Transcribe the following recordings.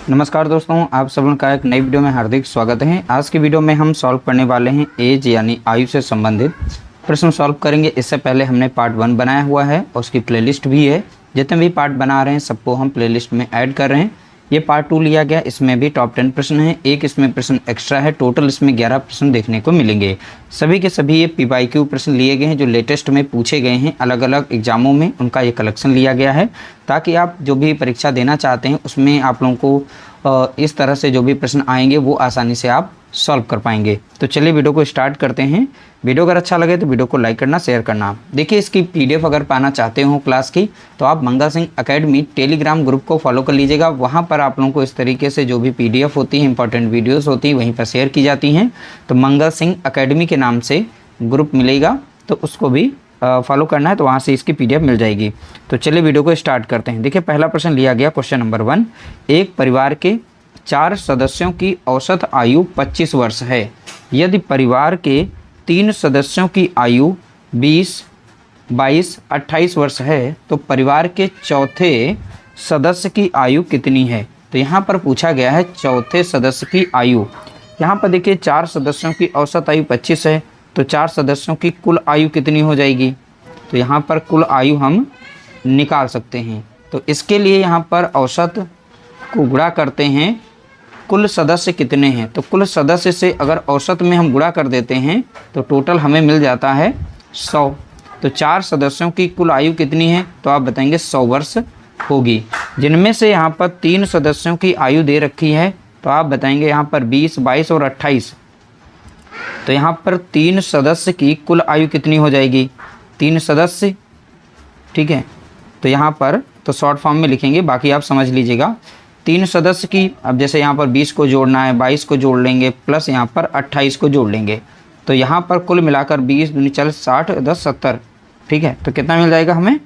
नमस्कार दोस्तों, आप सब लोगों का एक नई वीडियो में हार्दिक स्वागत है। आज की वीडियो में हम सॉल्व करने वाले हैं एज यानी आयु से संबंधित प्रश्न सॉल्व करेंगे। इससे पहले हमने पार्ट 1 बनाया हुआ है और उसकी प्लेलिस्ट भी है। जितने भी पार्ट बना रहे हैं सबको हम प्लेलिस्ट में ऐड कर रहे हैं। ये पार्ट 2 लिया गया, इसमें भी टॉप 10 प्रश्न हैं, एक इसमें प्रश्न एक्स्ट्रा है। टोटल इसमें 11 प्रश्न देखने को मिलेंगे। सभी के सभी ये PYQ प्रश्न लिए गए हैं जो लेटेस्ट में पूछे गए हैं अलग अलग एग्जामों में, उनका ये कलेक्शन लिया गया है ताकि आप जो भी परीक्षा देना चाहते हैं उसमें आप लोगों को इस तरह से जो भी प्रश्न आएंगे वो आसानी से आप सॉल्व कर पाएंगे। तो चलिए वीडियो को स्टार्ट करते हैं। वीडियो अगर अच्छा लगे तो वीडियो को लाइक करना, शेयर करना। देखिए, इसकी PDF अगर पाना चाहते हो क्लास की तो आप Mangal Singh academy Telegram group को फॉलो कर लीजिएगा। वहाँ पर आप लोगों को इस तरीके से जो भी PDF होती है, इंपॉर्टेंट वीडियोज़ होती है, वहीं पर शेयर की जाती हैं। तो मंगल सिंह एकेडमी के नाम से ग्रुप मिलेगा, तो उसको भी फॉलो करना है, तो वहाँ से इसकी PDF मिल जाएगी। तो चलिए वीडियो को स्टार्ट करते हैं। देखिए, पहला प्रश्न लिया गया, क्वेश्चन नंबर 1। एक परिवार के 4 सदस्यों की औसत आयु 25 वर्ष है। यदि परिवार के 3 सदस्यों की आयु 20, 22, 28 वर्ष है तो परिवार के चौथे सदस्य की आयु कितनी है? तो यहाँ पर पूछा गया है चौथे सदस्य की आयु। यहाँ पर देखिए 4 सदस्यों की औसत आयु 25 है, तो 4 सदस्यों की कुल आयु कितनी हो जाएगी? तो यहाँ पर कुल आयु हम निकाल सकते हैं। तो इसके लिए यहाँ पर औसत को गुणा करते हैं, कुल सदस्य कितने हैं। तो कुल सदस्य से अगर औसत में हम गुणा कर देते हैं तो टोटल हमें मिल जाता है 100। तो 4 सदस्यों की कुल आयु कितनी है? तो आप बताएंगे 100 वर्ष होगी। जिनमें से यहाँ पर 3 सदस्यों की आयु दे रखी है, तो आप बताएंगे यहाँ पर 20, 22 और 28। तो यहाँ पर 3 सदस्य की कुल आयु कितनी हो जाएगी? 3 सदस्य, ठीक है। तो यहाँ पर तो शॉर्ट फॉर्म में लिखेंगे, बाकी आप समझ लीजिएगा। 3 सदस्य की, अब जैसे यहाँ पर 20 को जोड़ना है, 22 को जोड़ लेंगे, प्लस यहाँ पर 28 को जोड़ लेंगे, तो यहाँ पर कुल मिलाकर 20 दूनी 40, 60, 10, 70, ठीक है। तो कितना मिल जाएगा हमें?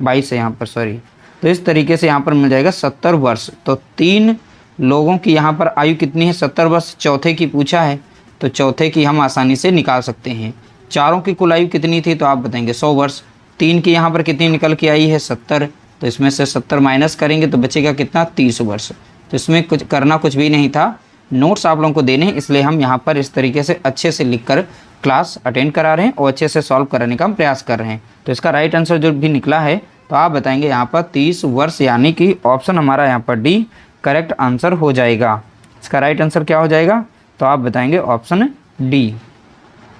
22 है यहाँ पर, सॉरी। तो इस तरीके से यहाँ पर मिल जाएगा 70 वर्ष। तो 3 लोगों की यहाँ पर आयु कितनी है? 70 वर्ष। चौथे की पूछा है, तो चौथे की हम आसानी से निकाल सकते हैं। चारों की कुल आयु कितनी थी? तो आप बताएंगे 100 वर्ष। 3 की यहाँ पर कितनी निकल के आई है? 70। तो इसमें से 70 माइनस करेंगे तो बचेगा कितना? 30 वर्ष। तो इसमें कुछ करना कुछ भी नहीं था, नोट्स आप लोगों को देने हैं, इसलिए हम यहाँ पर इस तरीके से अच्छे से लिखकर क्लास अटेंड करा रहे हैं और अच्छे से सॉल्व कराने का हम प्रयास कर रहे हैं। तो इसका राइट आंसर जो भी निकला है, तो आप बताएंगे यहाँ पर 30 वर्ष, यानी कि ऑप्शन हमारा यहाँ पर डी करेक्ट आंसर हो जाएगा। इसका राइट आंसर क्या हो जाएगा? तो आप बताएंगे ऑप्शन डी।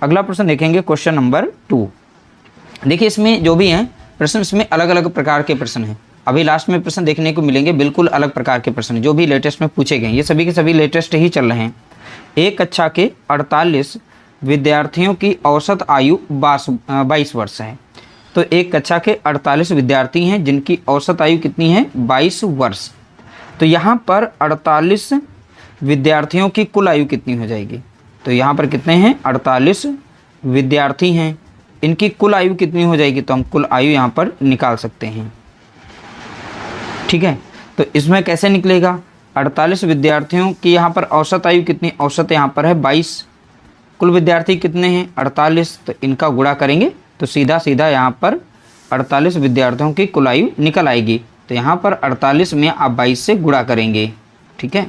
अगला प्रश्न देखेंगे, क्वेश्चन नंबर 2। देखिए, इसमें जो भी हैं प्रश्न, इसमें अलग अलग प्रकार के प्रश्न हैं। अभी लास्ट में प्रश्न देखने को मिलेंगे बिल्कुल अलग प्रकार के प्रश्न जो भी लेटेस्ट में पूछे गए हैं। ये सभी के सभी लेटेस्ट ही चल रहे हैं। एक कक्षा के 48 विद्यार्थियों की औसत आयु 22 वर्ष है। तो एक कक्षा के 48 विद्यार्थी हैं जिनकी औसत आयु कितनी है? 22 वर्ष। तो यहाँ पर 48 विद्यार्थियों की कुल आयु कितनी हो जाएगी? तो यहाँ पर कितने हैं? 48 विद्यार्थी हैं, इनकी कुल आयु कितनी हो जाएगी? तो हम कुल आयु यहाँ पर निकाल सकते हैं, ठीक है। तो इसमें कैसे निकलेगा? 48 विद्यार्थियों की यहाँ पर औसत आयु कितनी? औसत यहाँ पर है 22, कुल विद्यार्थी कितने हैं? 48। तो इनका गुणा करेंगे तो सीधा सीधा यहाँ पर 48 विद्यार्थियों की कुल आयु निकल आएगी। तो यहाँ पर 48 में आप 22 से गुणा करेंगे, ठीक है।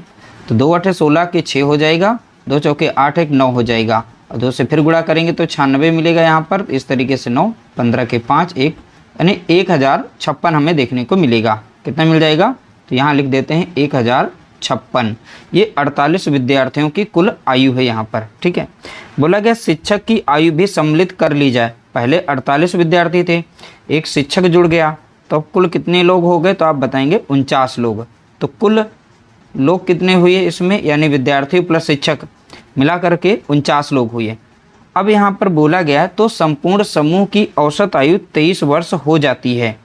तो 2 8 16 के 6 हो जाएगा, 2 चौके 8 1 9 हो जाएगा, और 2 से फिर गुणा करेंगे तो 96 मिलेगा यहाँ पर। इस तरीके से 9, 15 के 5 1, यानी 1056 हमें देखने को मिलेगा। कितना मिल जाएगा? तो यहाँ लिख देते हैं 1056। ये 48 विद्यार्थियों की कुल आयु है यहाँ पर, ठीक है। बोला गया शिक्षक की आयु भी सम्मिलित कर ली जाए। पहले 48 विद्यार्थी थे, एक शिक्षक जुड़ गया, तो कुल कितने लोग हो गए? तो आप बताएंगे 49 लोग। तो कुल लोग कितने हुए इसमें, यानी विद्यार्थी प्लस शिक्षक मिला करके 49 लोग हुए। अब यहाँ पर बोला गया तो संपूर्ण समूह की औसत आयु 23 वर्ष हो जाती है।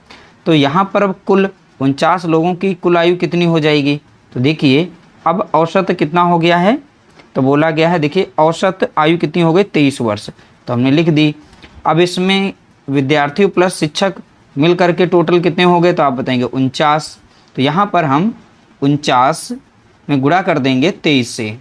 तो यहाँ पर अब कुल 49 लोगों की कुल आयु कितनी हो जाएगी? तो देखिए, अब औसत कितना हो गया है? तो बोला गया है, देखिए औसत आयु कितनी हो गई? 23 वर्ष। तो हमने लिख दी। अब इसमें विद्यार्थी प्लस शिक्षक मिल करके टोटल कितने हो गए? तो आप बताएंगे 49। तो यहाँ पर हम 49 में गुणा कर देंगे 23 से।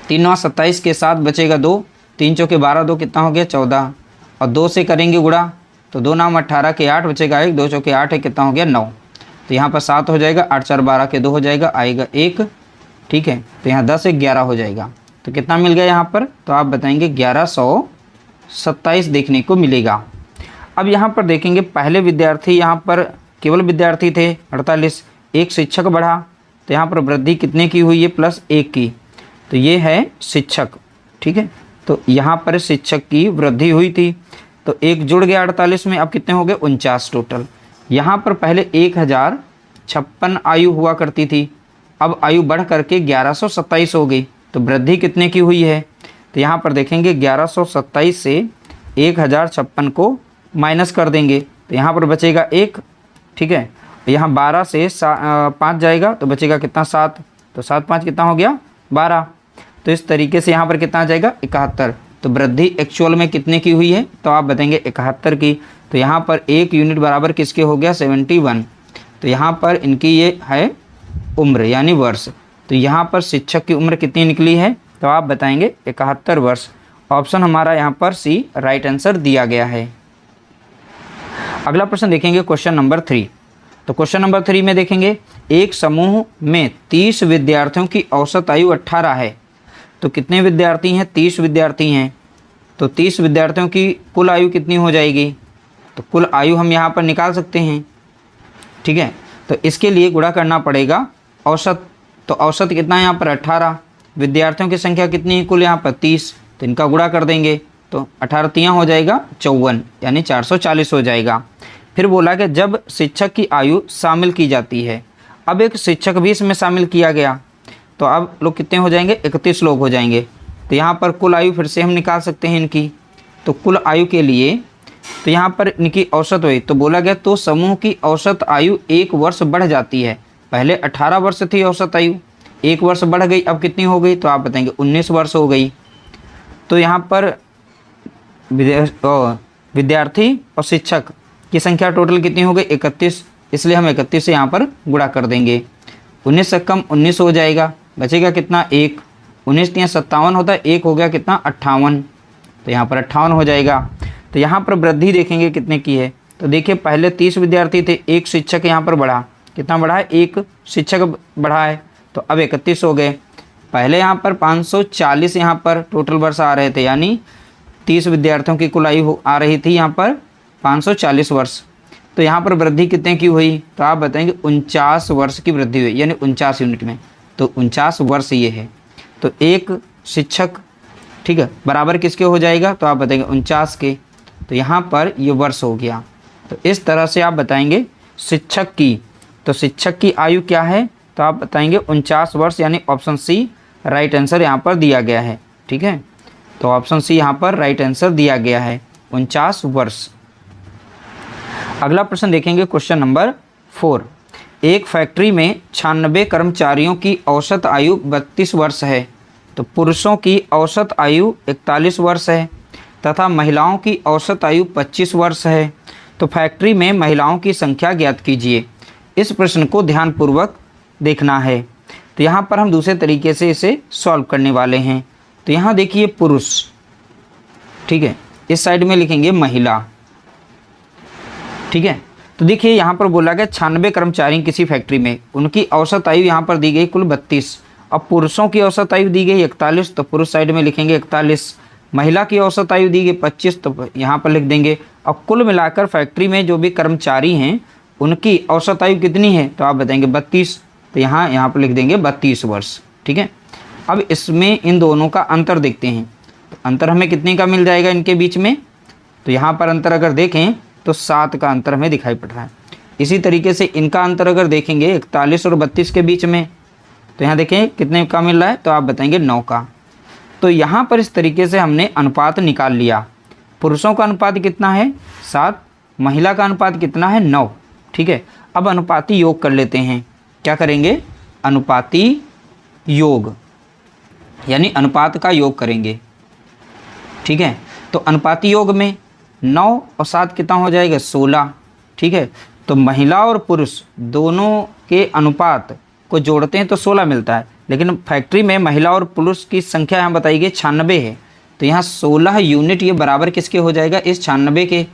3 9 27 के साथ बचेगा 2, 3 चौके 12, 2 कितना हो गया? 14, और 2 से करेंगे गुणा तो 2 9 18 के 8 बचेगा 1, 2 चौके 8 है, कितना हो गया? 9। तो यहाँ पर 7 हो जाएगा, 8 4 12 के 2 हो जाएगा, आएगा 1, ठीक है। तो यहाँ 10 1 11 हो जाएगा। तो कितना मिल गया यहाँ पर, तो आप बताएंगे 1127 देखने को मिलेगा। अब यहाँ पर देखेंगे पहले विद्यार्थी यहाँ पर केवल विद्यार्थी थे 48, एक शिक्षक बढ़ा, तो यहाँ पर वृद्धि कितने की हुई है, +1 की। तो ये है शिक्षक, ठीक है। तो यहाँ पर शिक्षक की वृद्धि हुई थी, तो एक जुड़ गया 48 में, अब कितने हो गए 49 टोटल। यहाँ पर पहले 1056 आयु हुआ करती थी, अब आयु बढ़ करके 1127 हो गई, तो वृद्धि कितने की हुई है। तो यहाँ पर देखेंगे 1127 से 1056 को माइनस कर देंगे, तो यहाँ पर बचेगा 1, ठीक है। यहाँ 12 से 5 जाएगा तो बचेगा कितना 7, तो 7 5 कितना हो गया 12। तो इस तरीके से यहाँ पर कितना आ जाएगा 71। तो वृद्धि एक्चुअल में कितने की हुई है, तो आप बताएंगे 71 की। तो यहाँ पर 1 यूनिट बराबर किसके हो गया 71। तो यहाँ पर इनकी ये है उम्र यानी वर्ष। तो यहाँ पर शिक्षक की उम्र कितनी निकली है, तो आप बताएंगे 71 वर्ष। ऑप्शन हमारा यहाँ पर सी राइट आंसर दिया गया है। अगला प्रश्न देखेंगे क्वेश्चन नंबर 3। तो क्वेश्चन नंबर 3 में देखेंगे एक समूह में 30 विद्यार्थियों की औसत आयु 18 है। तो कितने विद्यार्थी हैं, 30 विद्यार्थी हैं। तो 30 विद्यार्थियों की कुल आयु कितनी हो जाएगी, तो कुल आयु हम यहाँ पर निकाल सकते हैं, ठीक है। तो इसके लिए गुणा करना पड़ेगा औसत। तो औसत कितना है यहाँ पर 18, विद्यार्थियों की संख्या कितनी है कुल यहाँ पर 30, तो इनका गुणा कर देंगे, तो 18 3 हो जाएगा 54 यानी 440 हो जाएगा। फिर बोला कि जब शिक्षक की आयु शामिल की जाती है, अब एक शिक्षक भी इसमें शामिल किया गया, तो अब लोग कितने हो जाएंगे 31 लोग हो जाएंगे। तो यहाँ पर कुल आयु फिर से हम निकाल सकते हैं इनकी। तो कुल आयु के लिए तो यहाँ पर इनकी औसत हुई, तो बोला गया तो समूह की औसत आयु 1 वर्ष बढ़ जाती है। पहले 18 वर्ष थी औसत आयु, 1 वर्ष बढ़ गई, अब कितनी हो गई, तो आप बताएंगे 19 वर्ष हो गई। तो यहाँ पर विद्यार्थी और शिक्षक की संख्या टोटल कितनी हो गई 31, इसलिए हम 31 से यहाँ पर गुणा कर देंगे। 19 से कम 19 हो जाएगा, बचेगा कितना 1, 19 3 57 होता है, 1 हो गया कितना 58, तो यहाँ पर 58 हो जाएगा। तो यहाँ पर वृद्धि देखेंगे कितने की है, तो देखिए पहले 30 विद्यार्थी थे, एक शिक्षक यहाँ पर बढ़ा, कितना बढ़ा है, एक शिक्षक बढ़ा है, तो अब 31 हो गए। पहले यहाँ पर 540 यहाँ पर टोटल वर्ष आ रहे थे, यानी 30 विद्यार्थियों की कुल आयु आ रही थी यहाँ पर 540 वर्ष। तो यहाँ पर वृद्धि कितने की हुई, तो आप बताएंगे 49 वर्ष की वृद्धि हुई, यानी 49 यूनिट में, तो 49 वर्ष ये है। तो एक शिक्षक, ठीक है, बराबर किसके हो जाएगा, तो आप बताएंगे 49 के। तो यहाँ पर ये वर्ष हो गया। तो इस तरह से आप बताएंगे शिक्षक की, तो शिक्षक की आयु क्या है, तो आप बताएंगे 49 वर्ष, यानी ऑप्शन सी राइट आंसर यहाँ पर दिया गया है, ठीक है। तो ऑप्शन सी यहाँ पर राइट आंसर दिया गया है 49 वर्ष। अगला प्रश्न देखेंगे क्वेश्चन नंबर 4। एक फैक्ट्री में 96 कर्मचारियों की औसत आयु 32 वर्ष है, तो पुरुषों की औसत आयु 41 वर्ष है तथा महिलाओं की औसत आयु 25 वर्ष है। तो फैक्ट्री में महिलाओं की संख्या ज्ञात कीजिए। इस प्रश्न को ध्यानपूर्वक देखना है। तो यहाँ पर हम दूसरे तरीके से इसे सॉल्व करने वाले हैं। तो यहाँ देखिए पुरुष, ठीक है, इस साइड में लिखेंगे महिला, ठीक है। तो देखिए यहाँ पर बोला गया 96 कर्मचारी किसी फैक्ट्री में, उनकी औसत आयु यहाँ पर दी गई कुल 32। अब पुरुषों की औसत आयु दी गई 41, तो पुरुष साइड में लिखेंगे 41। महिला की औसत आयु दी गई 25, तो यहाँ पर लिख देंगे। अब कुल मिलाकर फैक्ट्री में जो भी कर्मचारी हैं उनकी औसत आयु कितनी है, तो आप बताएंगे 32, तो यहाँ पर लिख देंगे 32 वर्ष, ठीक है। अब इसमें इन दोनों का अंतर देखते हैं, तो अंतर हमें कितने का मिल जाएगा इनके बीच में, तो यहाँ पर अंतर अगर देखें तो 7 का अंतर हमें दिखाई पड़ रहा है। इसी तरीके से इनका अंतर अगर देखेंगे 41 और 32 के बीच में, तो यहाँ देखें कितने का मिल रहा है, तो आप बताएंगे 9 का। तो यहाँ पर इस तरीके से हमने अनुपात निकाल लिया। पुरुषों का अनुपात कितना है 7, महिला का अनुपात कितना है 9, ठीक है। अब अनुपाती योग कर लेते हैं। क्या करेंगे, अनुपाती योग, यानी अनुपात का योग करेंगे, ठीक है। तो अनुपाती योग में 9 और 7 कितना हो जाएगा 16, ठीक है। तो महिला और पुरुष दोनों के अनुपात को जोड़ते हैं तो 16 मिलता है, लेकिन फैक्ट्री में महिला और पुरुष की संख्या यहाँ बताई गई 96 है, तो यहाँ 16 यूनिट ये बराबर किसके हो जाएगा, इस 96 के।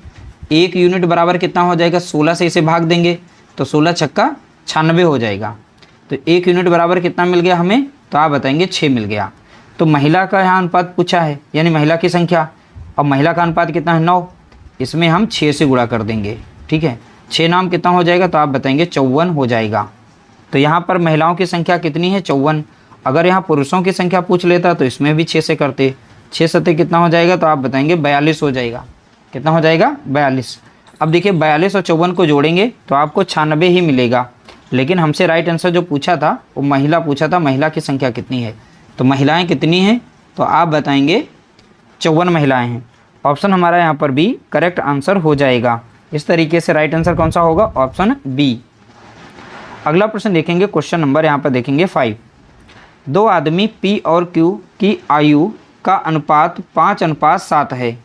1 यूनिट बराबर कितना हो जाएगा 16 से इसे भाग देंगे, तो 16 छक्का 96 हो जाएगा। तो 1 यूनिट बराबर कितना मिल गया हमें, तो आप बताएंगे 6 मिल गया। तो महिला का यहाँ अनुपात पूछा है, यानी महिला की संख्या, और महिला का अनुपात कितना है 9, इसमें हम 6 से गुणा कर देंगे। ठीक है, 6 नाम कितना हो जाएगा, तो आप बताएंगे 54 हो जाएगा। तो यहाँ पर महिलाओं की संख्या कितनी है 54। अगर यहाँ पुरुषों की संख्या पूछ लेता तो इसमें भी 6 से करते, 6 सत्ते कितना हो जाएगा, तो आप बताएंगे 42 हो जाएगा। कितना हो जाएगा 42। अब देखिए 42 और 54 को जोड़ेंगे तो आपको 96 ही मिलेगा, लेकिन हमसे राइट आंसर जो पूछा था वो महिला पूछा था, महिला की संख्या कितनी है। तो महिलाएं कितनी हैं, तो आप बताएंगे 54 महिलाएं हैं। ऑप्शन हमारा यहाँ पर बी करेक्ट आंसर हो जाएगा। इस तरीके से राइट आंसर कौन सा होगा, ऑप्शन बी। अगला प्रश्न देखेंगे, क्वेश्चन नंबर यहाँ पर देखेंगे 5। 2 आदमी पी और क्यू की आयु का अनुपात 5:7 है।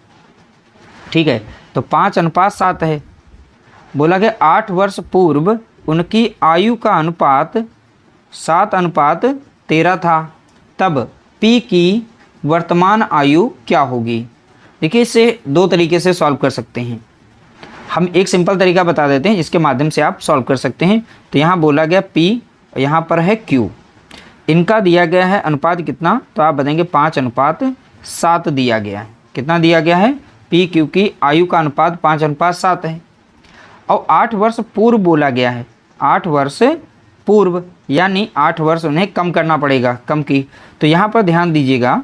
ठीक है, तो 5:7 है। बोला गया 8 वर्ष पूर्व उनकी आयु का अनुपात 7:13 था, तब पी की वर्तमान आयु क्या होगी। देखिए इसे 2 तरीके से सॉल्व कर सकते हैं। हम एक सिंपल तरीका बता देते हैं जिसके माध्यम से आप सॉल्व कर सकते हैं। तो यहाँ बोला गया P, यहाँ पर है Q, इनका दिया गया है अनुपात कितना, तो आप बताएंगे 5:7 दिया गया है। कितना दिया गया है, P Q की आयु का अनुपात 5:7 है। और 8 वर्ष पूर्व बोला गया है, 8 वर्ष पूर्व, यानी 8 वर्ष उन्हें कम करना पड़ेगा, कम की। तो यहाँ पर ध्यान दीजिएगा,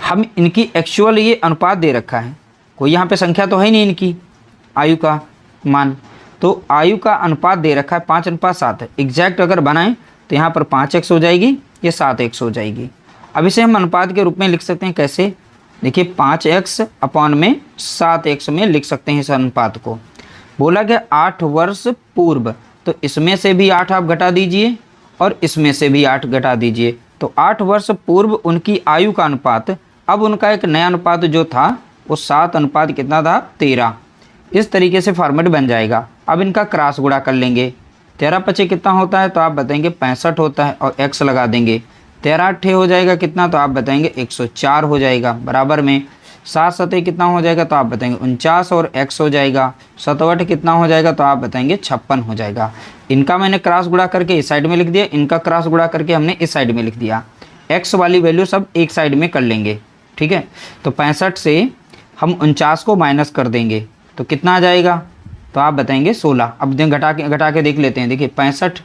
हम इनकी एक्चुअल ये अनुपात दे रखा है, कोई यहाँ पे संख्या तो है नहीं इनकी आयु का मान, तो आयु का अनुपात दे रखा है 5:7 है। एग्जैक्ट अगर बनाएं तो यहाँ पर 5x हो जाएगी, ये 7x हो जाएगी। अब इसे हम अनुपात के रूप में लिख सकते हैं, कैसे, देखिए 5x/7x में लिख सकते हैं इस अनुपात को। बोला गया 8 वर्ष पूर्व, तो इसमें से भी 8 आप घटा दीजिए और इसमें से भी 8 घटा दीजिए, तो 8 वर्ष पूर्व उनकी आयु का अनुपात, अब उनका एक नया अनुपात जो था वो 7 कितना था 13। इस तरीके से फॉर्मेट बन जाएगा। अब इनका क्रॉस गुणा कर लेंगे, 13×5 कितना होता है, तो आप बताएंगे 65 होता है, और x लगा देंगे, 13×8 हो जाएगा कितना, तो आप बताएंगे 104 हो जाएगा। बराबर में 7×7 कितना हो जाएगा, तो आप बताएंगे 49 और x हो जाएगा। 7×8 कितना हो जाएगा, तो आप बताएंगे 56 हो जाएगा। इनका मैंने क्रॉस गुणा करके इस साइड में लिख दिया, इनका क्रॉस गुणा करके हमने इस साइड में लिख दिया। x वाली वैल्यू सब एक साइड में कर लेंगे। ठीक है, तो 65 से हम 49 को माइनस कर देंगे तो कितना आ जाएगा, तो आप बताएंगे 16। अब घटा के देख लेते हैं। देखिए 65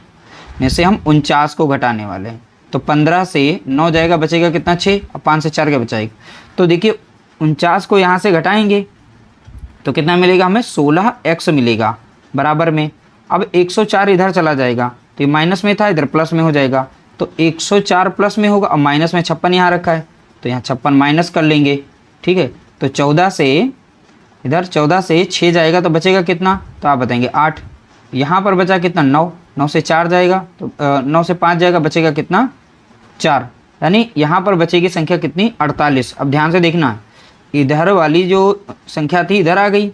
में से हम 49 को घटाने वाले हैं, तो 15 से 9 जाएगा, बचेगा कितना 6, और 5 से 4 क्या बचाएगा। तो देखिए 49 को यहाँ से घटाएंगे तो कितना मिलेगा हमें, 16x मिलेगा। बराबर में अब 104 इधर चला जाएगा, तो ये माइनस में था, इधर प्लस में हो जाएगा, तो 104 प्लस में होगा, और माइनस में 56 यहाँ रखा है, तो यहाँ 56 माइनस कर लेंगे। ठीक है, तो 14 से इधर 14 से 6 जाएगा तो बचेगा कितना, तो आप बताएंगे 8। यहाँ पर बचा कितना 9, 9 से 4 जाएगा, तो 9 से 5 जाएगा, बचेगा कितना 4, यानी यहाँ पर बचेगी संख्या कितनी 48। अब ध्यान से देखना, इधर वाली जो संख्या थी इधर आ गई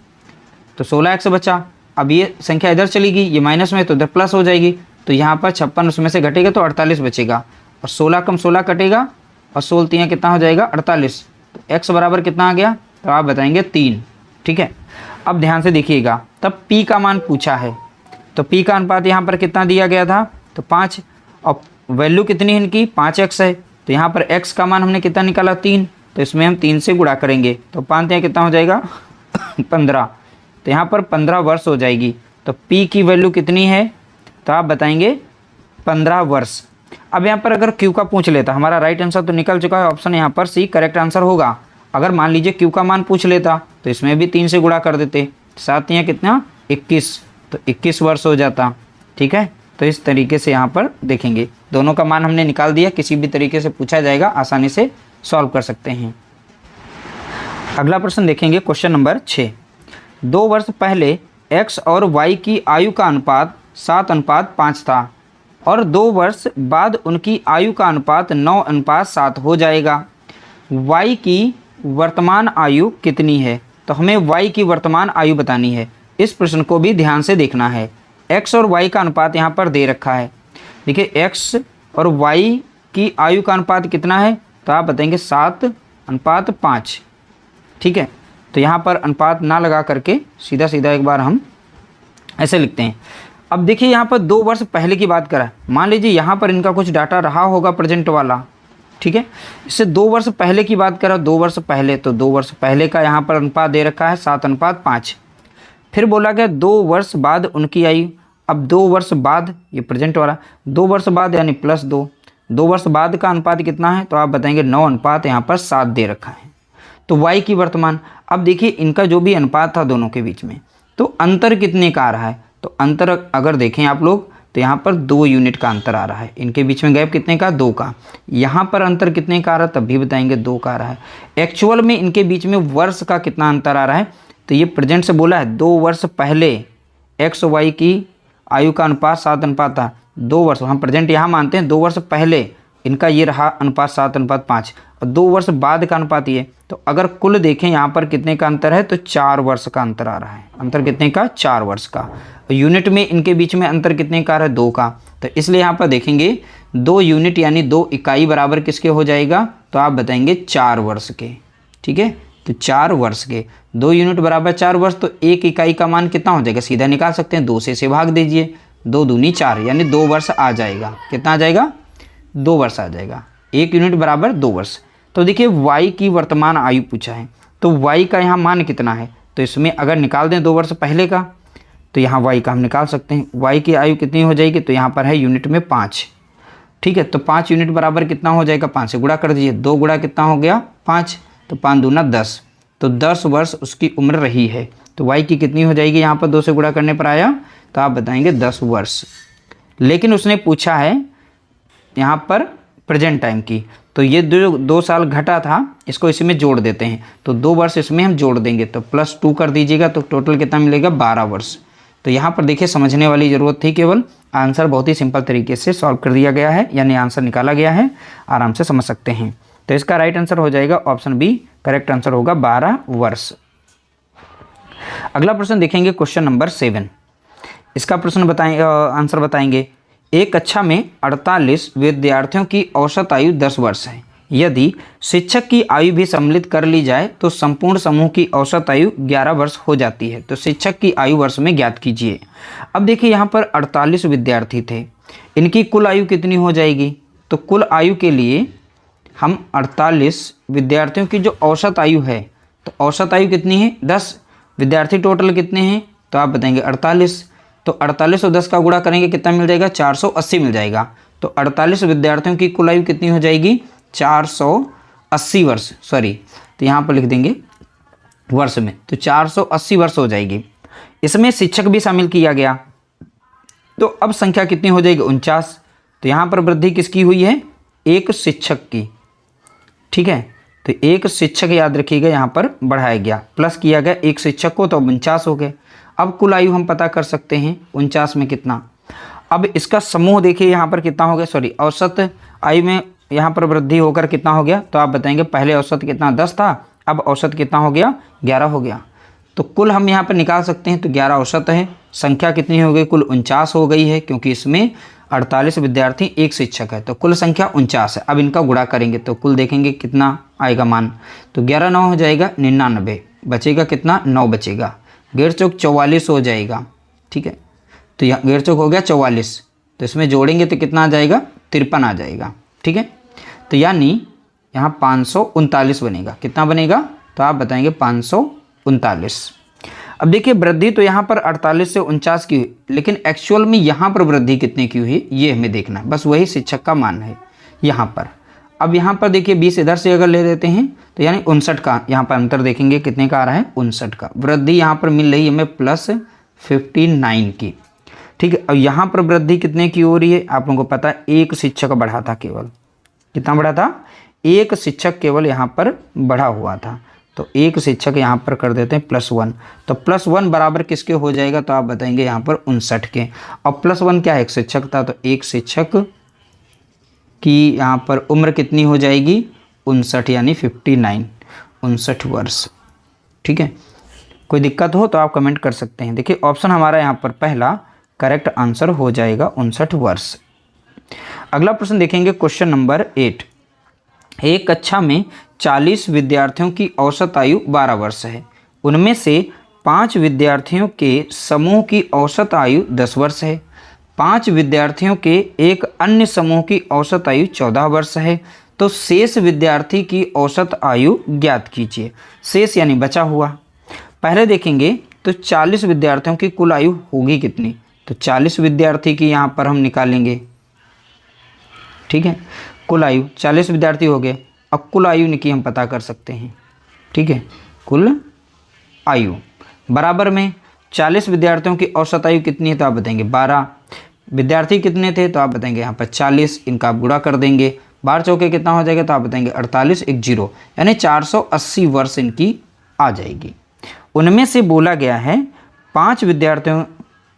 तो 16x बचा। अब ये संख्या इधर चली गई, ये माइनस में तो इधर प्लस हो जाएगी, तो यहाँ पर 56 उसमें से घटेगा तो 48 बचेगा, और 16 कम 16 कटेगा, और 16 कितना हो जाएगा 48। तो x बराबर कितना आ गया, तो आप बताएंगे 3। ठीक है, अब ध्यान से देखिएगा, तब p का मान पूछा है, तो p का अनुपात यहाँ पर कितना दिया गया था, तो 5, और वैल्यू कितनी है इनकी 5x है, तो यहाँ पर x का मान हमने कितना निकाला 3, तो इसमें हम 3 से गुणा करेंगे, तो 5 यहाँ कितना हो जाएगा 15, तो यहाँ पर 15 वर्ष हो जाएगी। तो p की वैल्यू कितनी है, तो आप बताएंगे 15 वर्ष। अब यहाँ पर अगर q का पूछ लेता, हमारा राइट आंसर तो निकल चुका है, ऑप्शन यहाँ पर सी करेक्ट आंसर होगा। अगर मान लीजिए q का मान पूछ लेता तो इसमें भी 3 से गुणा कर देते, 7 यहाँ कितना 21, तो 21 वर्ष हो जाता। ठीक है, तो इस तरीके से यहाँ पर देखेंगे, दोनों का मान हमने निकाल दिया, किसी भी तरीके से पूछा जाएगा आसानी से सॉल्व कर सकते हैं। अगला प्रश्न देखेंगे, क्वेश्चन नंबर 6। 2 वर्ष पहले x और y की आयु का अनुपात 7:5 था, और 2 वर्ष बाद उनकी आयु का अनुपात 9:7 हो जाएगा। y की वर्तमान आयु कितनी है, तो हमें y की वर्तमान आयु बतानी है। इस प्रश्न को भी ध्यान से देखना है। x और y का अनुपात यहाँ पर दे रखा है। देखिए x और y की आयु का अनुपात कितना है, तो आप बताएंगे 7:5। ठीक है, तो यहाँ पर अनुपात ना लगा करके सीधा सीधा एक बार हम ऐसे लिखते हैं। अब देखिए यहाँ पर 2 वर्ष पहले की बात करा, मान लीजिए यहाँ पर इनका कुछ डाटा रहा होगा प्रेजेंट वाला, ठीक है। इससे 2 वर्ष पहले की बात करा, 2 वर्ष पहले, तो 2 वर्ष पहले का यहाँ पर अनुपात दे रखा है 7:5। फिर बोला गया 2 वर्ष बाद उनकी आयु। अब 2 वर्ष बाद, ये प्रेजेंट वाला, 2 वर्ष बाद यानी +2, 2 वर्ष बाद का अनुपात कितना है, तो आप बताएंगे 9 यहाँ पर 7 दे रखा है। तो y की वर्तमान, अब देखिए इनका जो भी अनुपात था दोनों के बीच में, तो अंतर कितने का आ रहा है, तो अंतर अगर देखें आप लोग तो यहाँ पर 2 यूनिट का अंतर आ रहा है। इनके बीच में गैप कितने का, 2 का। यहाँ पर अंतर कितने का आ रहा है, तब भी बताएंगे 2 का आ रहा है। एक्चुअल में इनके बीच में वर्ष का कितना अंतर आ रहा है, तो ये प्रेजेंट से बोला है 2 वर्ष पहले एक्स वाई की आयु का अनुपात 7 था। 2 वर्ष, हम प्रेजेंट यहाँ मानते हैं 2 वर्ष पहले इनका ये रहा अनुपात 7:5, और 2 वर्ष बाद का अनुपात ये। तो अगर कुल देखें यहाँ पर कितने का अंतर है, तो 4 वर्ष का अंतर आ रहा है। अंतर कितने का, 4 वर्ष का। यूनिट में इनके बीच में अंतर कितने का आ रहा है, 2 का। तो इसलिए यहाँ पर देखेंगे 2 यूनिट यानी 2 इकाई बराबर किसके हो जाएगा, तो आप बताएंगे 4 वर्ष के, ठीक है। तो 4 वर्ष के 2 यूनिट बराबर 4 वर्ष, तो 1 इकाई का मान कितना हो जाएगा, सीधा निकाल सकते हैं, 2 से इसे भाग दीजिए, 2 दूनी 4 यानी 2 वर्ष आ जाएगा। कितना आ जाएगा, 2 वर्ष आ जाएगा। 1 यूनिट बराबर 2 वर्ष। तो देखिए y की वर्तमान आयु पूछा है, तो y का यहाँ मान कितना है, तो इसमें अगर निकाल दें 2 वर्ष पहले का, तो यहाँ y का हम निकाल सकते हैं। y की आयु कितनी हो जाएगी, तो यहाँ पर है यूनिट में 5, ठीक है। तो 5 यूनिट बराबर कितना हो जाएगा, 5 से गुणा कर दीजिए, 2 गुणा कितना हो गया 5, तो 5 दूना 10, तो 10 वर्ष उसकी उम्र रही है। तो y की कितनी हो जाएगी, यहाँ पर 2 से गुणा करने पर आया, तो आप बताएंगे 10 वर्ष। लेकिन उसने पूछा है यहाँ पर प्रेजेंट टाइम की, तो ये 2 साल घटा था, इसको इसमें जोड़ देते हैं, तो 2 वर्ष इसमें हम जोड़ देंगे, तो +2 कर दीजिएगा, तो टोटल कितना मिलेगा, 12 वर्ष। तो यहाँ पर देखिए समझने वाली ज़रूरत थी केवल, आंसर बहुत ही सिंपल तरीके से सॉल्व कर दिया गया है, यानी आंसर निकाला गया है, आराम से समझ सकते हैं। तो इसका राइट आंसर हो जाएगा ऑप्शन बी, करेक्ट आंसर होगा 12 वर्ष। अगला प्रश्न देखेंगे, क्वेश्चन नंबर 7। इसका प्रश्न आंसर बताएंगे। एक कक्षा में 48 विद्यार्थियों की औसत आयु 10 वर्ष है। यदि शिक्षक की आयु भी सम्मिलित कर ली जाए तो संपूर्ण समूह की औसत आयु 11 वर्ष हो जाती है। तो शिक्षक की आयु वर्ष में ज्ञात कीजिए। अब देखिए यहाँ पर 48 विद्यार्थी थे, इनकी कुल आयु कितनी हो जाएगी, तो कुल आयु के लिए हम 48 विद्यार्थियों की जो औसत आयु है, तो औसत आयु कितनी है 10, विद्यार्थी टोटल कितने हैं, तो आप बताएंगे 48। तो 48 और 10 का गुणा करेंगे कितना मिल जाएगा, 480 मिल जाएगा। तो 48 विद्यार्थियों की कुल आयु कितनी हो जाएगी, 480 वर्ष, सॉरी, तो यहाँ पर लिख देंगे वर्ष में, तो 480 वर्ष हो जाएगी। इसमें शिक्षक भी शामिल किया गया, तो अब संख्या कितनी हो जाएगी, 49। तो यहाँ पर वृद्धि किसकी हुई है, एक शिक्षक की, ठीक है। तो एक शिक्षक याद रखिएगा यहाँ पर बढ़ाया गया, प्लस किया गया एक शिक्षक को, तो 49 हो गए। अब कुल आयु हम पता कर सकते हैं 49 में कितना। अब इसका समूह देखिए यहाँ पर कितना हो गया, सॉरी औसत आयु में यहाँ पर वृद्धि होकर कितना हो गया, तो आप बताएंगे पहले औसत कितना 10 था, अब औसत कितना हो गया 11 हो गया। तो कुल हम यहाँ पर निकाल सकते हैं, तो 11 औसत है, संख्या कितनी हो गई, कुल 49 हो गई है, क्योंकि इसमें 48 विद्यार्थी एक शिक्षक है, तो कुल संख्या 49 है। अब इनका गुणा करेंगे तो कुल देखेंगे कितना आएगा मान, तो 11 9 हो जाएगा 99, बचेगा कितना 9 बचेगा, 1.5 चौक 44 हो जाएगा, ठीक है। तो यहाँ 1.5 चौक हो गया 44, तो इसमें जोड़ेंगे तो कितना आ जाएगा 53 आ जाएगा, ठीक है। तो यानी यहाँ 539 बनेगा, कितना बनेगा, तो आप बताएंगे 539। अब देखिए वृद्धि तो यहाँ पर 48 से 49 की हुई, लेकिन एक्चुअल में यहाँ पर वृद्धि कितने की हुई ये हमें देखना है, बस वही शिक्षक का मान है यहाँ पर। अब यहाँ पर देखिए 20 इधर से अगर ले देते हैं तो यानी 59 का यहाँ पर अंतर देखेंगे कितने का आ रहा है, 59 का। वृद्धि यहाँ पर मिल रही है हमें +59 की, ठीक है। अब यहाँ पर वृद्धि कितने की हो रही है, आप लोगों को पता है एक शिक्षक बढ़ा था, केवल कितना बढ़ा था, एक शिक्षक केवल यहाँ पर बढ़ा हुआ था, तो एक शिक्षक यहाँ पर कर देते हैं +1, तो +1 बराबर किसके हो जाएगा, तो आप बताएंगे यहाँ पर 59 के। और +1 क्या है, एक शिक्षक था, तो एक शिक्षक की यहाँ पर उम्र कितनी हो जाएगी 59 यानी 59, 59 वर्ष, ठीक है। कोई दिक्कत हो तो आप कमेंट कर सकते हैं। देखिए ऑप्शन हमारा यहाँ पर पहला करेक्ट आंसर हो जाएगा 59 वर्ष। अगला प्रश्न देखेंगे, क्वेश्चन नंबर 8। एक कक्षा में 40 विद्यार्थियों की औसत आयु 12 वर्ष है, उनमें से 5 विद्यार्थियों के समूह की औसत आयु 10 वर्ष है। 5 विद्यार्थियों के एक अन्य समूह की औसत आयु 14 वर्ष है। तो शेष विद्यार्थी की औसत आयु ज्ञात कीजिए। शेष यानी बचा हुआ। पहले देखेंगे तो 40 विद्यार्थियों की कुल आयु होगी कितनी, तो 40 विद्यार्थी की यहाँ पर हम निकालेंगे। ठीक है, कुल आयु 40 विद्यार्थी हो गए। अब कुल आयु की हम पता कर सकते हैं। ठीक है, कुल आयु बराबर में 40 विद्यार्थियों की औसत आयु कितनी है तो आप बताएंगे 12। विद्यार्थी कितने थे तो आप बताएंगे यहाँ पर 40, इनका आप गुणा कर देंगे। 12 चौके कितना हो जाएगा तो आप बताएंगे 48, एक जीरो, यानी 480 वर्ष इनकी आ जाएगी। उनमें से बोला गया है 5 विद्यार्थियों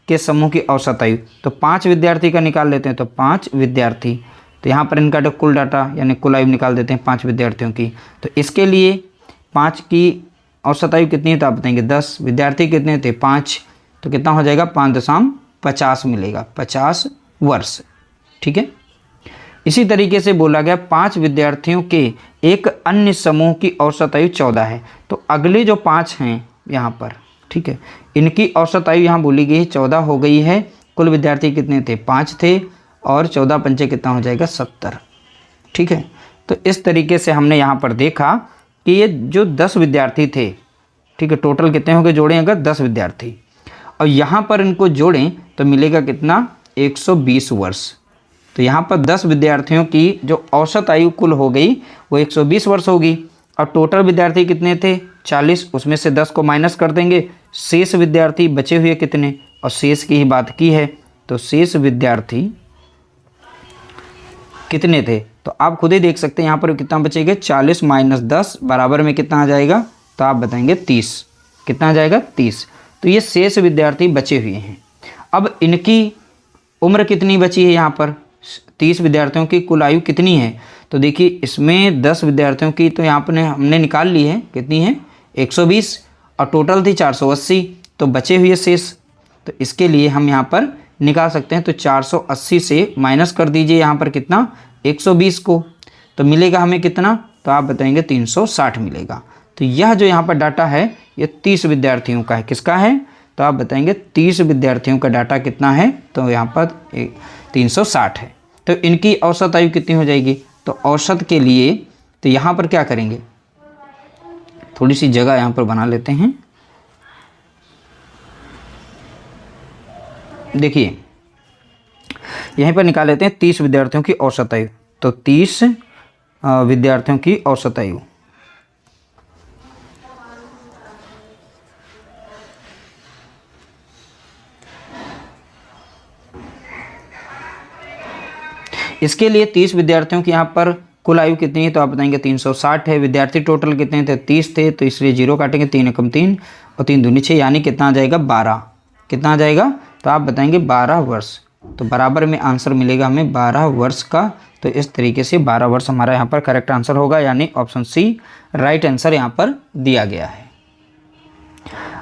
के समूह की औसत आयु, तो 5 विद्यार्थी का निकाल लेते हैं। तो 5 विद्यार्थी, तो यहाँ पर इनका कुल डाटा यानी कुल आयु निकाल देते हैं 5 विद्यार्थियों की। तो इसके लिए 5 की औसत आयु कितनी है तो आप बताएंगे 10। विद्यार्थी कितने थे 5, तो कितना हो जाएगा 5.50 मिलेगा, 50 वर्ष। ठीक है, इसी तरीके से बोला गया 5 विद्यार्थियों के एक अन्य समूह की औसत आयु 14 है। तो अगले जो 5 हैं यहाँ पर, ठीक है, इनकी औसत आयु यहाँ बोली गई 14 हो गई है। कुल विद्यार्थी कितने थे 5 थे, और 14 पंचे कितना हो जाएगा 70। ठीक है, तो इस तरीके से हमने यहाँ पर देखा कि ये जो 10 विद्यार्थी थे, ठीक है, टोटल कितने हो गए जोड़ें अगर 10 विद्यार्थी, और यहाँ पर इनको जोड़ें तो मिलेगा कितना 120 वर्ष। तो यहाँ पर 10 विद्यार्थियों की जो औसत आयु कुल हो गई वो 120 वर्ष होगी। और टोटल विद्यार्थी कितने थे 40, उसमें से 10 को माइनस कर देंगे, शेष विद्यार्थी बचे हुए कितने, और शेष की ही बात की है तो शेष विद्यार्थी कितने थे तो आप खुद ही देख सकते हैं यहाँ पर कितना बचेगा 40 माइनस 10 बराबर में कितना आ जाएगा तो आप बताएंगे 30। कितना आ जाएगा 30। तो ये शेष विद्यार्थी बचे हुए हैं। अब इनकी उम्र कितनी बची है, यहाँ पर 30 विद्यार्थियों की कुल आयु कितनी है, तो देखिए इसमें 10 विद्यार्थियों की तो यहाँ पर हमने निकाल ली है, कितनी है 120, और टोटल थी 480, तो बचे हुए शेष, तो इसके लिए हम यहाँ पर निकाल सकते हैं। तो 480 से माइनस कर दीजिए यहाँ पर कितना 120 को, तो मिलेगा हमें कितना, तो आप बताएंगे 360 मिलेगा। तो यह जो यहाँ पर डाटा है ये 30 विद्यार्थियों का है। किसका है, तो आप बताएंगे 30 विद्यार्थियों का डाटा कितना है, तो यहाँ पर 360 है। तो इनकी औसत आयु कितनी हो जाएगी, तो औसत के लिए तो यहाँ पर क्या करेंगे, थोड़ी सी जगह यहाँ पर बना लेते हैं। देखिए यहीं पर निकाल लेते हैं 30 विद्यार्थियों की औसत आयु, तो 30 विद्यार्थियों की औसत आयु, इसके लिए 30 विद्यार्थियों की यहाँ पर कुल आयु कितनी है तो आप बताएंगे 360 है। विद्यार्थी टोटल कितने थे 30 थे, तो इसलिए जीरो काटेंगे, 3 एकम 3 और 3 दूनी 6, यानी कितना आ जाएगा 12। कितना आ जाएगा तो आप बताएंगे 12 वर्ष। तो बराबर में आंसर मिलेगा हमें 12 वर्ष का। तो इस तरीके से 12 वर्ष हमारा यहाँ पर करेक्ट आंसर होगा, यानी ऑप्शन सी राइट आंसर यहाँ पर दिया गया है।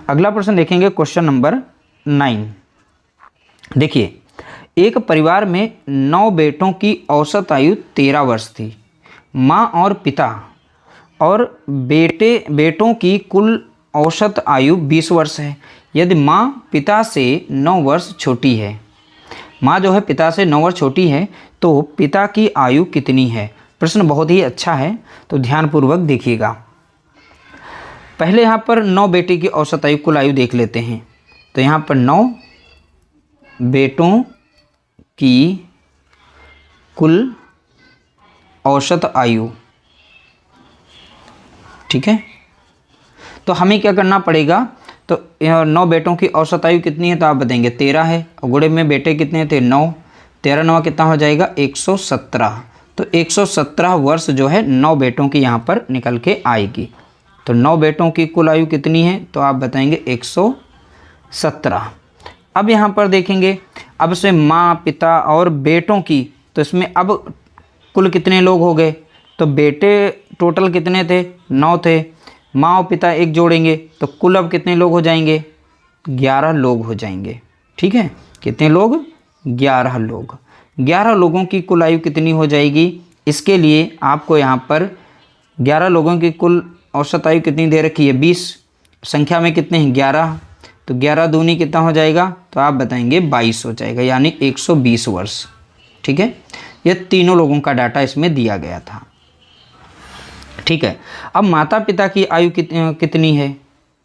अगला प्रश्न देखेंगे, क्वेश्चन नंबर 9। देखिए एक परिवार में 9 बेटों की औसत आयु 13 वर्ष थी। माँ और पिता और बेटों की कुल औसत आयु 20 वर्ष है। यदि माँ पिता से 9 वर्ष छोटी है, माँ जो है पिता से 9 वर्ष छोटी है, तो पिता की आयु कितनी है। प्रश्न बहुत ही अच्छा है, तो ध्यानपूर्वक देखिएगा। पहले यहाँ पर 9 बेटे की औसत आयु कुल आयु देख लेते हैं। तो यहाँ पर 9 बेटों की कुल औसत आयु, ठीक है, तो हमें क्या करना पड़ेगा, तो 9 बेटों की औसत आयु कितनी है तो आप बताएंगे 13 है, और गुणे में बेटे कितने थे 9, 13 9 कितना हो जाएगा 117। तो 117 वर्ष जो है 9 बेटों की यहाँ पर निकल के आएगी। तो 9 बेटों की कुल आयु कितनी है तो आप बताएंगे 117। अब यहाँ पर देखेंगे, अब से माँ पिता और बेटों की, तो इसमें अब कुल कितने लोग हो गए, तो बेटे टोटल कितने थे 9 थे, माँ और पिता एक जोड़ेंगे तो कुल अब कितने लोग हो जाएंगे 11 लोग हो जाएंगे। ठीक है, कितने लोग 11 लोग। 11 लोगों की कुल आयु कितनी हो जाएगी, इसके लिए आपको यहाँ पर 11 लोगों की कुल औसत आयु कितनी दे रखी है 20, संख्या में कितने हैं 11, तो 11 दूनी कितना हो जाएगा, तो आप बताएंगे 22 हो जाएगा, यानी 120 वर्ष। ठीक है, ये तीनों लोगों का डाटा इसमें दिया गया था। ठीक है, अब माता पिता की आयु कितनी है,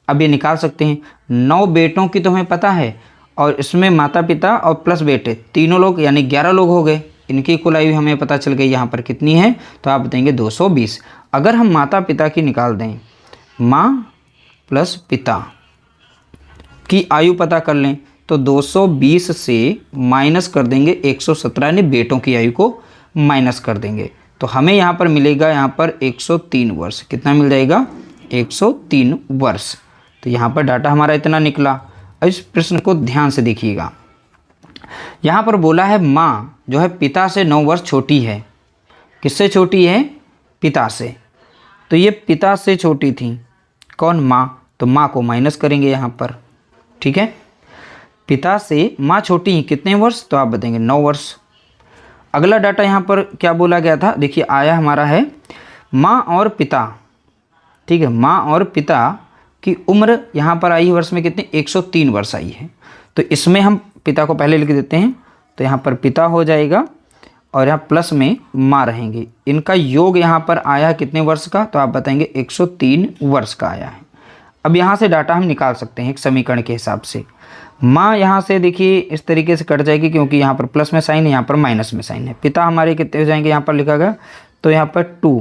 अब ये निकाल सकते हैं। 9 बेटों की तो हमें पता है, और इसमें माता पिता और प्लस बेटे तीनों लोग यानी 11 लोग हो गए, इनकी कुल आयु हमें पता चल गई यहाँ पर कितनी है, तो आप बताएंगे 220। अगर हम माता पिता की निकाल दें, माँ प्लस पिता की आयु पता कर लें, तो 220 से माइनस कर देंगे 117, यानी बेटों की आयु को माइनस कर देंगे, तो हमें यहाँ पर मिलेगा यहाँ पर 103 वर्ष। कितना मिल जाएगा, 103 वर्ष। तो यहाँ पर डाटा हमारा इतना निकला। इस प्रश्न को ध्यान से देखिएगा, यहाँ पर बोला है माँ जो है पिता से 9 वर्ष छोटी है। किससे छोटी है, पिता से। तो ये पिता से छोटी थी, कौन, माँ, तो माँ को माइनस करेंगे यहाँ पर। ठीक है, पिता से माँ छोटी है कितने वर्ष, तो आप बताएंगे 9 वर्ष। अगला डाटा यहाँ पर क्या बोला गया था, देखिए आया हमारा है माँ और पिता। ठीक है, माँ और पिता की उम्र यहाँ पर आई वर्ष में कितने, 103 वर्ष आई है। तो इसमें हम पिता को पहले लिख देते हैं, तो यहाँ पर पिता हो जाएगा और यहाँ प्लस में माँ रहेंगे। इनका योग यहाँ पर आया कितने वर्ष का, तो आप बताएंगे 103 वर्ष का आया है। अब यहाँ से डाटा हम निकाल सकते हैं एक समीकरण के हिसाब से। माँ यहाँ से देखिए इस तरीके से कट जाएगी, क्योंकि यहाँ पर प्लस में साइन है, यहाँ पर माइनस में साइन है। पिता हमारे कितने हो जाएंगे, यहाँ पर लिखा गया, तो यहाँ पर 2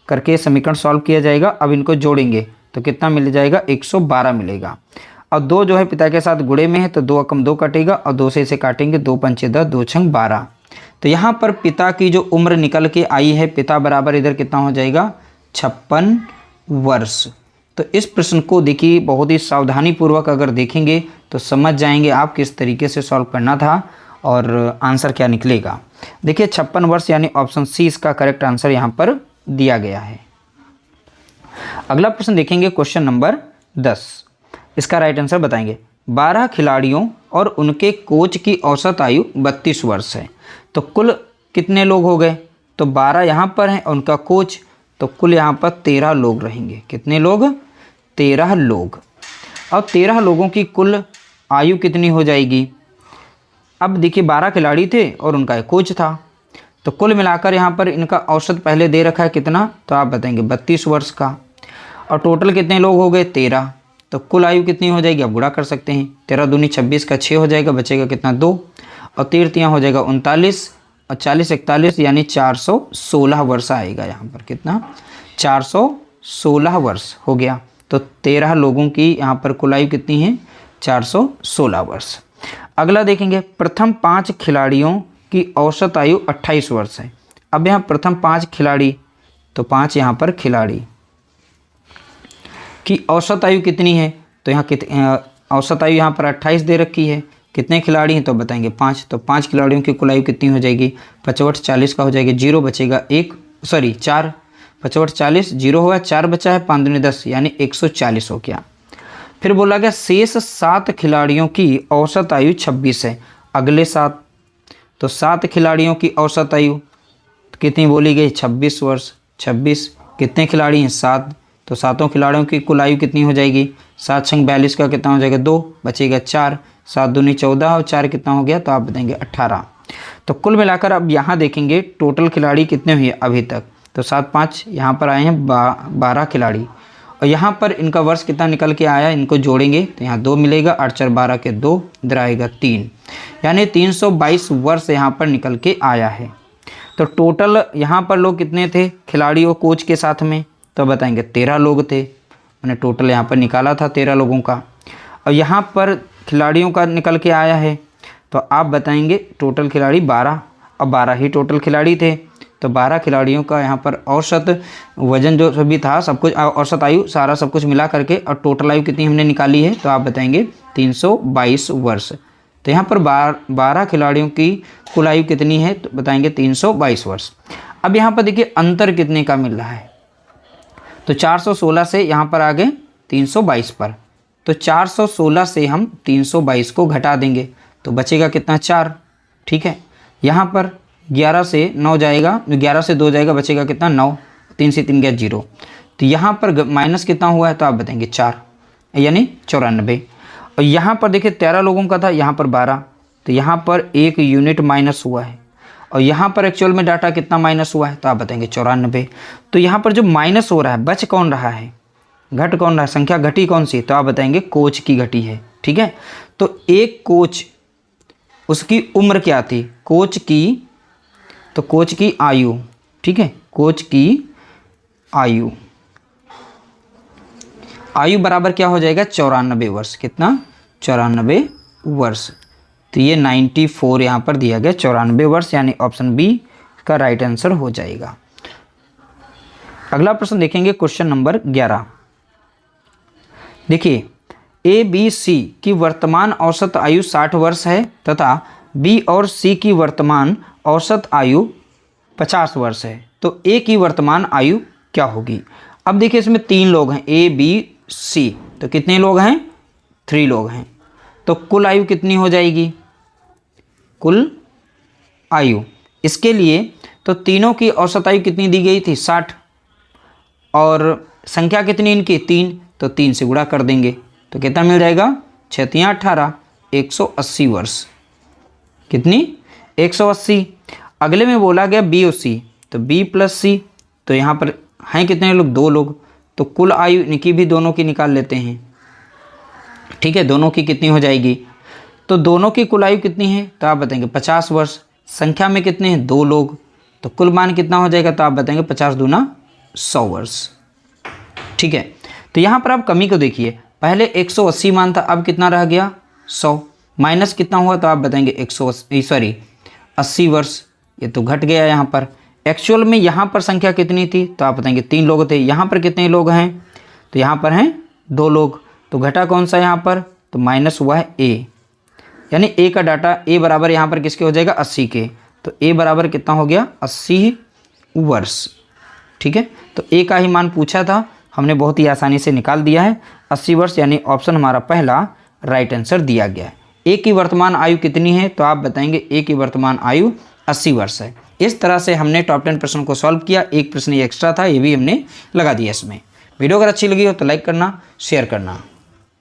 करके समीकरण सॉल्व किया जाएगा। अब इनको जोड़ेंगे तो कितना मिल जाएगा, 112 मिलेगा। और 2 जो है पिता के साथ गुणे में है, तो 2 कम 2 कटेगा, और 2 से इसे काटेंगे, 2 पंचे 10, 2 छंग 12। तो यहाँ पर पिता की जो उम्र निकल के आई है, पिता बराबर इधर कितना हो जाएगा, 56 वर्ष। तो इस प्रश्न को देखिए बहुत ही सावधानी पूर्वक अगर देखेंगे तो समझ जाएंगे आप किस तरीके से सॉल्व करना था और आंसर क्या निकलेगा। देखिए 56 वर्ष यानी ऑप्शन सी इसका करेक्ट आंसर यहाँ पर दिया गया है। अगला प्रश्न देखेंगे, क्वेश्चन नंबर 10। इसका राइट आंसर बताएंगे। 12 खिलाड़ियों और उनके कोच की औसत आयु 32 वर्ष है, तो कुल कितने लोग हो गए, तो 12 यहाँ पर हैं और उनका कोच, तो कुल यहाँ पर 13 लोग रहेंगे। कितने लोग, 13 लोग। अब 13 लोगों की कुल आयु कितनी हो जाएगी। अब देखिए 12 खिलाड़ी थे और उनका एक कोच था, तो कुल मिलाकर यहाँ पर इनका औसत पहले दे रखा है कितना, तो आप बताएंगे 32 वर्ष का। और टोटल कितने लोग हो गए, 13, तो कुल आयु कितनी हो जाएगी, आप गुणा कर सकते हैं। 13 दूनी 26 का 6 हो जाएगा, बचेगा कितना 2, और 13 हो जाएगा 39, और 40 41 यानी 416 वर्ष आएगा। यहाँ पर कितना, 416 वर्ष हो गया। तो 13 लोगों की यहाँ पर कुल आयु कितनी है, 416 वर्ष। अगला देखेंगे, प्रथम 5 खिलाड़ियों की औसत आयु 28 वर्ष है। अब यहाँ प्रथम 5 खिलाड़ी, तो 5 यहाँ पर खिलाड़ी की औसत आयु कितनी है, तो यहाँ औसत आयु यहाँ पर 28 दे रखी है। कितने खिलाड़ी हैं, तो बताएंगे 5, तो 5 खिलाड़ियों की कुल आयु कितनी हो जाएगी, 55 40 का हो जाएगा, 0 बचेगा 4, 55 40, 0 होगा, 4 बचा है, 5 दूनी 10 यानी 140 हो गया। फिर बोला गया शेष 7 खिलाड़ियों की औसत आयु 26 है। अगले 7, तो 7 खिलाड़ियों की औसत आयु कितनी बोली गई, 26 वर्ष। 26 कितने खिलाड़ी हैं, 7, तो 7 खिलाड़ियों की कुल आयु कितनी हो जाएगी, 7 छंग 42 का कितना हो जाएगा 2, बचेगा 4, 7 दूनी 14 और 4 कितना हो गया, तो आप बताएंगे 18। तो कुल मिलाकर अब यहाँ देखेंगे टोटल खिलाड़ी कितने हुए अभी तक, तो 7 5 यहाँ पर आए हैं 12 खिलाड़ी, और यहाँ पर इनका वर्ष कितना निकल के आया, इनको जोड़ेंगे तो यहाँ 2 मिलेगा, 8 4 12 के 2, इधर आएगा 3, यानी 322 वर्ष यहाँ पर निकल के आया है। तो टोटल यहाँ पर लोग कितने थे खिलाड़ी और कोच के साथ में, तो बताएंगे 13 लोग थे। मैंने टोटल यहाँ पर निकाला था 13 लोगों का, और यहाँ पर खिलाड़ियों का निकल के आया है, तो आप बताएंगे टोटल खिलाड़ी 12, और 12 ही टोटल खिलाड़ी थे, तो 12 खिलाड़ियों का यहाँ पर औसत वजन जो भी था सब कुछ, औसत आयु सारा सब कुछ मिला करके, और टोटल आयु कितनी हमने निकाली है, तो आप बताएंगे 322 वर्ष। तो यहाँ पर 12 खिलाड़ियों की कुल आयु कितनी है, तो बताएंगे 322 वर्ष। अब यहाँ पर देखिए अंतर कितने का मिल रहा है, तो 416 से यहाँ पर आ गए 322 पर, तो 416 से हम 322 को घटा देंगे तो बचेगा कितना 4, ठीक है। यहाँ पर 11 से 9 जाएगा, 11 से 2 जाएगा, बचेगा कितना 9, 3 से 3 गया 0, तो यहाँ पर माइनस कितना हुआ है, तो आप बताएंगे 4, यानी 94। और यहाँ पर देखिए 13 लोगों का था, यहाँ पर 12, तो यहाँ पर 1 यूनिट माइनस हुआ है। और यहाँ पर एक्चुअल में डाटा कितना माइनस हुआ है, तो आप बताएंगे 94। तो यहाँ पर जो माइनस हो रहा है, बच कौन रहा है, घट कौन रहा है, संख्या घटी कौन सी, तो आप बताएंगे कोच की घटी है। ठीक है, तो एक कोच, उसकी उम्र क्या थी, कोच की, तो कोच की आयु, ठीक है, कोच की आयु, आयु बराबर क्या हो जाएगा, 94 वर्ष। कितना, 94 वर्ष। तो ये 94 यहाँ पर दिया गया, 94 वर्ष, यानी ऑप्शन बी का राइट आंसर हो जाएगा। अगला प्रश्न देखेंगे, क्वेश्चन नंबर 11। देखिए, ए बी सी की वर्तमान औसत आयु 60 वर्ष है तथा बी और सी की वर्तमान औसत आयु 50 वर्ष है, तो ए की वर्तमान आयु क्या होगी। अब देखिए, इसमें 3 लोग हैं, ए बी सी, तो कितने लोग हैं, 3 लोग हैं, तो कुल आयु कितनी हो जाएगी, कुल आयु, इसके लिए तो तीनों की औसत आयु कितनी दी गई थी, 60, और संख्या कितनी इनकी, 3, तो 3 से गुणा कर देंगे, तो कितना मिल जाएगा, 6 × 18, 180 वर्ष। कितनी, 180। अगले में बोला गया बी और सी, तो बी प्लस सी, तो यहाँ पर हैं कितने लोग, 2 लोग, तो कुल आयु इनकी भी दोनों की निकाल लेते हैं। ठीक है, दोनों की कितनी हो जाएगी, तो दोनों की कुल आयु कितनी है, तो आप बताएंगे 50 वर्ष। संख्या में कितने हैं, 2 लोग, तो कुल मान कितना हो जाएगा, तो आप बताएंगे 50 दूना 100 वर्ष। ठीक है, तो यहाँ पर आप कमी को देखिए, पहले 180 मान था, अब कितना रह गया, 100, माइनस कितना हुआ, तो आप बताएंगे 80 वर्ष, ये तो घट गया यहाँ पर। एक्चुअल में यहाँ पर संख्या कितनी थी, तो आप बताएंगे 3 लोग थे, यहाँ पर कितने लोग हैं, तो यहाँ पर हैं 2 लोग, तो घटा कौन सा यहाँ पर, तो माइनस हुआ है ए, यानी ए का डाटा, ए बराबर यहाँ पर किसके हो जाएगा, 80 के, तो ए बराबर कितना हो गया, 80 वर्ष। ठीक है, तो ए का ही मान पूछा था, हमने बहुत ही आसानी से निकाल दिया है, 80 वर्ष, यानी ऑप्शन हमारा पहला राइट आंसर दिया गया है। ए की वर्तमान आयु कितनी है, तो आप बताएंगे ए की वर्तमान आयु 80 वर्ष है। इस तरह से हमने टॉप 10 प्रश्न को सॉल्व किया। एक प्रश्न ये एक्स्ट्रा था, ये भी हमने लगा दिया इसमें। वीडियो अगर अच्छी लगी हो तो लाइक करना, शेयर करना।